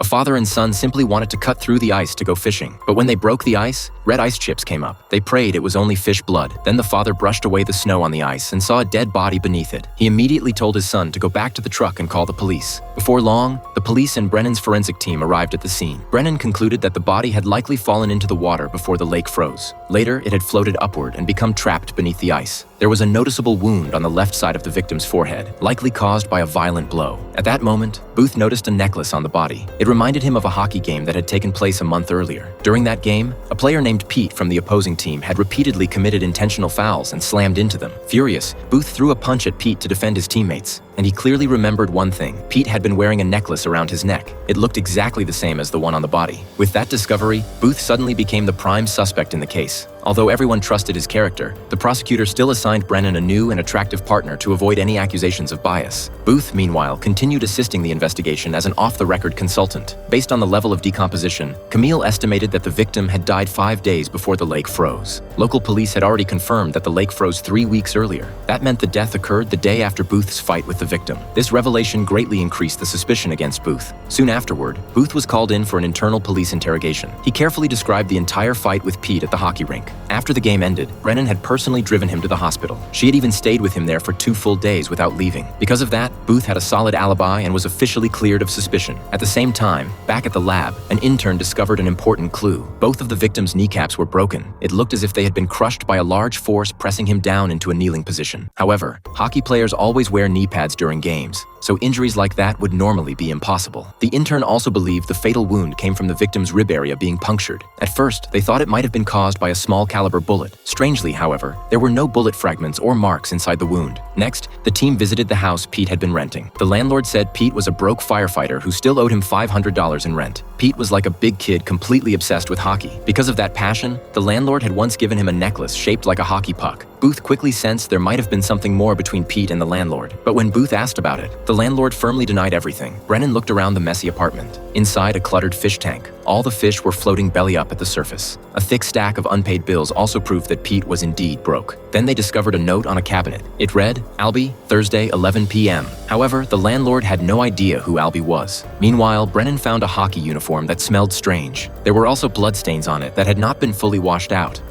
father and son simply wanted to cut through the ice to go fishing. But when they broke the ice, red ice chips came up. They prayed it was only fish blood. Then the father brushed away the snow on the ice and saw a dead body beneath it. He immediately told his son to go back to the truck and call the police. Before long, the police and Brennan's forensic team arrived at the scene. Brennan concluded that the body had likely fallen into the water before the lake froze. Later, it had floated upward and become trapped beneath the ice. There was a noticeable wound on the left side of the victim's forehead, likely caused by a violent blow. At that moment, Booth noticed a necklace on the body. It reminded him of a hockey game that had taken place a month earlier. During that game, a player named Pete from the opposing team had repeatedly committed intentional fouls and slammed into them. Furious, Booth threw a punch at Pete to defend his teammates. And he clearly remembered one thing. Pete had been wearing a necklace around his neck. It looked exactly the same as the one on the body. With that discovery, Booth suddenly became the prime suspect in the case. Although everyone trusted his character, the prosecutor still assigned Brennan a new and attractive partner to avoid any accusations of bias. Booth, meanwhile, continued assisting the investigation as an off-the-record consultant. Based on the level of decomposition, Camille estimated that the victim had died 5 days before the lake froze. Local police had already confirmed that the lake froze 3 weeks earlier. That meant the death occurred the day after Booth's fight with the victim. This revelation greatly increased the suspicion against Booth. Soon afterward, Booth was called in for an internal police interrogation. He carefully described the entire fight with Pete at the hockey rink. After the game ended, Brennan had personally driven him to the hospital. She had even stayed with him there for 2 full days without leaving. Because of that, Booth had a solid alibi and was officially cleared of suspicion. At the same time, back at the lab, an intern discovered an important clue. Both of the victim's kneecaps were broken. It looked as if they had been crushed by a large force pressing him down into a kneeling position. However, hockey players always wear knee pads during games, so injuries like that would normally be impossible. The intern also believed the fatal wound came from the victim's rib area being punctured. At first, they thought it might have been caused by a small caliber bullet. Strangely, however, there were no bullet fragments or marks inside the wound. Next, the team visited the house Pete had been renting. The landlord said Pete was a broke firefighter who still owed him $500 in rent. Pete was like a big kid completely obsessed with hockey. Because of that passion, the landlord had once given him a necklace shaped like a hockey puck. Booth quickly sensed there might have been something more between Pete and the landlord. But when Booth asked about it, the landlord firmly denied everything. Brennan looked around the messy apartment. Inside a cluttered fish tank, all the fish were floating belly up at the surface. A thick stack of unpaid bills also proved that Pete was indeed broke. Then they discovered a note on a cabinet. It read, "Albie, Thursday, 11 p.m. However, the landlord had no idea who Albie was. Meanwhile, Brennan found a hockey uniform that smelled strange. There were also bloodstains on it that had not been fully washed out.